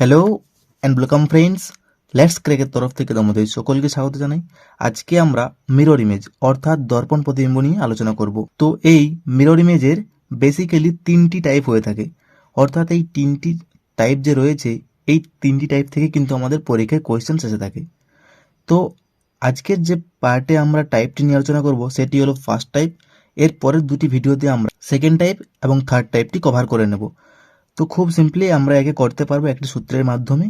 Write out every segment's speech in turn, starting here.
Hello and welcome friends, let's ক্র্যাকের তরফ থেকে তোমাদের সকলকে স্বাগত জানাই। আজকে আমরা মিরর ইমেজ অর্থাৎ দর্পণ প্রতিবিম্ব নিয়ে আলোচনা করব। তো এই মিরর ইমেজের বেসিক্যালি তিনটি টাইপ হয়ে থাকে, অর্থাৎ এই তিনটি টাইপ যে রয়েছে, এই তিনটি টাইপ থেকে কিন্তু আমাদের পরীক্ষায় কোয়েশ্চেন এসে থাকে। তো আজকের যে পার্টে আমরা টাইপটি নিয়ে আলোচনা করব সেটি হলো ফার্স্ট টাইপ। এর পরের দুটি ভিডিওতে আমরা সেকেন্ড টাইপ এবং থার্ড টাইপটি কভার করে নেব। তো খুব সিম্পলি আমরা একে করতে পারবো একটি সূত্রের মাধ্যমে।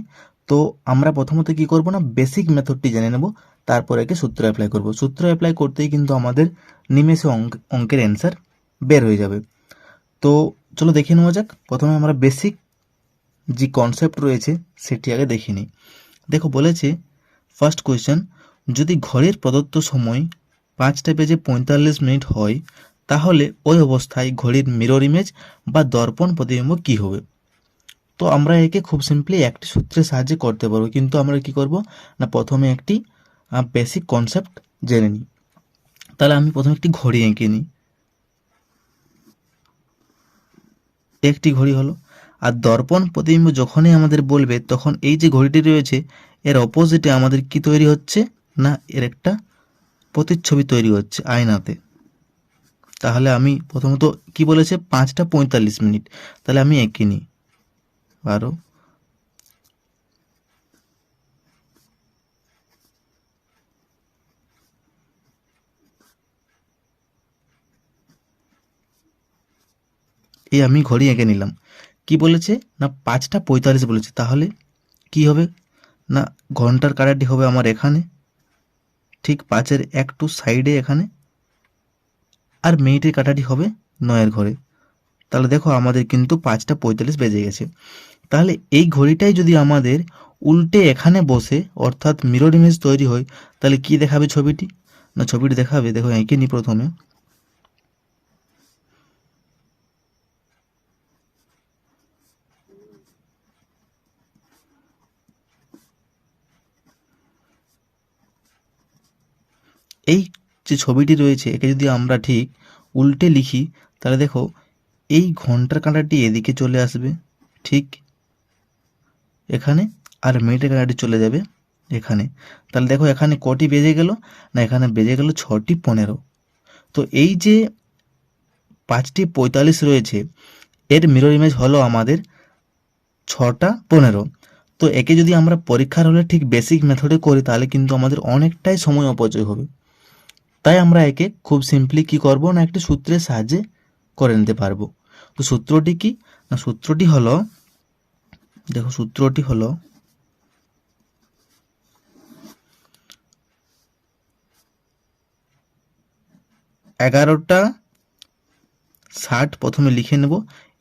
তো আমরা প্রথমত কি করব না, বেসিক মেথডটি জেনে নেব, তারপর একে সূত্র অ্যাপ্লাই করব। সূত্র অ্যাপ্লাই করতেই কিন্তু আমাদের নিমেষে অঙ্কের অ্যান্সার বের হয়ে যাবে। তো চলো দেখে নেওয়া যাক। প্রথমে আমরা বেসিক যে কনসেপ্ট রয়েছে সেটি আগে দেখে নিই। দেখো বলেছে ফার্স্ট কোয়েশ্চেন, যদি ঘড়ির প্রদত্ত সময় 5:45 হয় তাহলে ওই অবস্থায় ঘড়ির মিরর ইমেজ বা দর্পণ প্রতিবিম্ব কি হবে। তো আমরা একে খুব সিম্পলি একটি সূত্রের সাহায্যে করতে পারবো, কিন্তু আমরা কি করব না, প্রথমে একটি বেসিক কনসেপ্ট জেনে নিই। তাহলে আমি প্রথমে একটি ঘড়ি এঁকে নিই। একটি ঘড়ি হলো, আর দর্পণ প্রতিবিম্ব যখনই আমাদের বলবে তখন এই যে ঘড়িটি রয়েছে এর অপোজিটে আমাদের কি তৈরি হচ্ছে না, এর একটা প্রতিচ্ছবি তৈরি হচ্ছে আয়নাতে। তাহলে আমি প্রথমত কি বলেছে 5:45, তাহলে আমি এঁকে নিই 12। এই আমি ঘড়ি এঁকে নিলাম। কি বলেছে না 5:45 বলেছে, তাহলে কি হবে না, ঘন্টার কাঁটাটি হবে আমার এখানে, ঠিক 5-এর একটু সাইডে এখানে, আর মিনিটের কাঁটাটি হবে 9-এর ঘরে। তাহলে দেখো আমাদের কিন্তু 5:45 বেজে গেছে। তাহলে এই ঘড়িটাই যদি আমাদের উল্টে এখানে বসে অর্থাৎ মিরর ইমেজ তৈরি হয়, তাহলে কি দেখাবে ছবিটি না, ছবিটি দেখাবে, দেখো এঁকে নি প্রথমে, এই যে ছবিটি রয়েছে একে যদি আমরা ঠিক উল্টে লিখি তাহলে দেখো এই ঘন্টার কাঁটাটি এদিকে চলে আসবে ঠিক এখানে, আর মিনিটের কাঁটাটি চলে যাবে এখানে। তাহলে দেখো এখানে কটি বেজে গেল না, এখানে বেজে গেল 6:15। তো এই যে 5:45 রয়েছে এর মিরর ইমেজ হলো আমাদের 6:15। তো একে যদি আমরা পরীক্ষার হলে ঠিক বেসিক মেথডে করি তাহলে কিন্তু আমাদের অনেকটাই সময় অপচয় হবে। তাই আমরা একে খুব সিম্পলি কি করব না, একটি সূত্রের সাহায্যে করে নিতে পারবো। তো সূত্রটি কি না, সূত্রটি হলো, দেখো সূত্রটি হলো 11:60 প্রথমে লিখে নেব।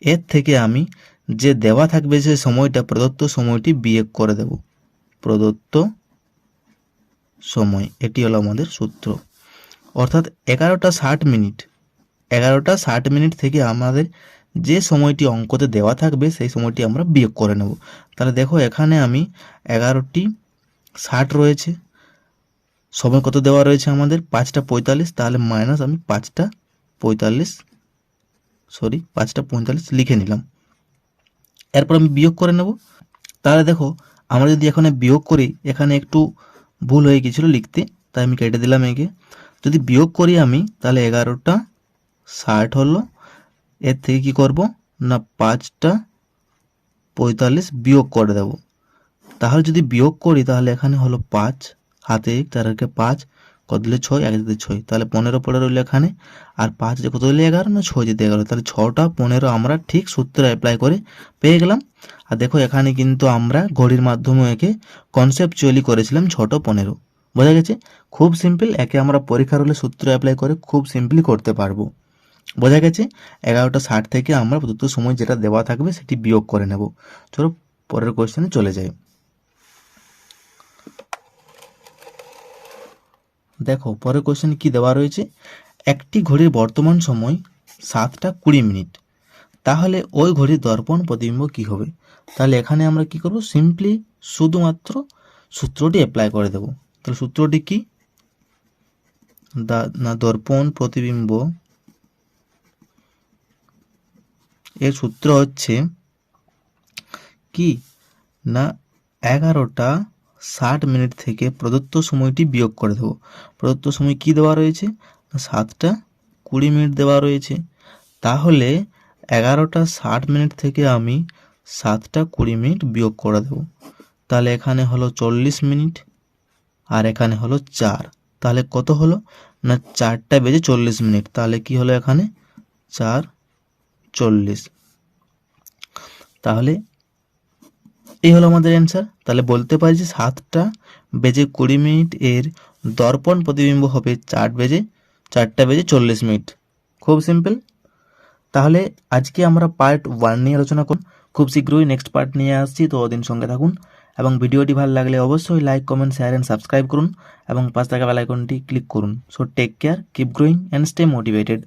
এর থেকে আমি যে দেওয়া থাকবে সে সময়টা, প্রদত্ত সময়টি বিয়োগ করে দেব, প্রদত্ত সময়, এটি হলো আমাদের সূত্র। অর্থাৎ 11:60 থেকে আমাদের যে সময়টি অঙ্কতে দেওয়া থাকবে সেই সময়টি আমরা বিয়োগ করে নেব। তাহলে দেখো এখানে আমি 11:60 রয়েছে, সময় কত দেওয়া রয়েছে আমাদের 5:45, তাহলে মাইনাস আমি 5:45 লিখে নিলাম। এরপর আমি বিয়োগ করে নেব। তাহলে দেখো আমরা যদি এখানে বিয়োগ করি, এখানে একটু ভুল হয়ে গেছিল লিখতে, তাই আমি কেটে দিলাম একে। যদি বিয়োগ করি আমি তাহলে 11:60 হলো, এর থেকে কি করব না 5:45 বিয়োগ করে দেব। তাহলে যদি বিয়োগ করি তাহলে এখানে হলো 5, হাতে 4-5, কত দিলে 6, 1 দিলে 6, তাহলে 15 পড়ে রইল এখানে, আর 5 যে কত দিলে 11 না 6 দিতে 11, তাহলে 6টা 15 আমরা ঠিক সূত্র অ্যাপ্লাই করে পেয়ে গেলাম। আর দেখো এখানে কিন্তু আমরা ঘড়ির মাধ্যমে একে কনসেপচুয়ালি করেছিলাম 6টা 15। বোঝা গেছে? খুব সিম্পল, একে আমরা পরীক্ষার হলে সূত্র অ্যাপ্লাই করে খুব সিম্পলি করতে পারবো। বোঝা গেছে? 11:60 থেকে আমরা প্রদত্ত সময় যেটা দেওয়া থাকবে সেটি বিয়োগ করে নেব। চলো পরের কোয়েশ্চেনে চলে যাই। দেখো পরের কোয়েশ্চেনে কি দেওয়া রয়েছে, একটি ঘড়ির বর্তমান সময় 7:20, তাহলে ওই ঘড়ির দর্পণ প্রতিবিম্ব কি হবে। তাহলে এখানে আমরা কি করব, সিম্পলি শুধুমাত্র সূত্রটি অ্যাপ্লাই করে দেব। তাহলে সূত্রটি কি না, দর্পণ প্রতিবিম্ব এর সূত্র হচ্ছে কি না 11টা 60 মিনিট থেকে প্রদত্ত সময়টি বিয়োগ করে দেবো। প্রদত্ত সময় কি দেওয়া রয়েছে? 7টা 20 মিনিট দেওয়া রয়েছে। তাহলে 11টা 60 মিনিট থেকে আমি 7টা 20 মিনিট বিয়োগ করে দেবো। তাহলে এখানে হলো 40 মিনিট আর এখানে হলো 4। তাহলে কত হলো? না 4টা বেজে 40 মিনিট। তাহলে কি হলো এখানে? 4:40। তাহলে এই হলো আমাদের অ্যান্সার। তাহলে বলতে পারি যে 7টা বেজে 20 মিনিট এর দর্পণ প্রতিবিম্ব হবে 4টা বেজে 40 মিনিট। খুব সিম্পল। তাহলে আজকে আমরা পার্ট 1 নিয়ে আলোচনা করব। খুব শীঘ্রই নেক্সট পার্ট নিয়ে আসছি, তো ওদিন সঙ্গে থাকুন এবং ভিডিওটি ভালো লাগলে অবশ্যই like, comment, share and subscribe করুন এবং পাশে থাকা বেল আইকনটি ক্লিক করুন। So take care, keep growing and stay motivated.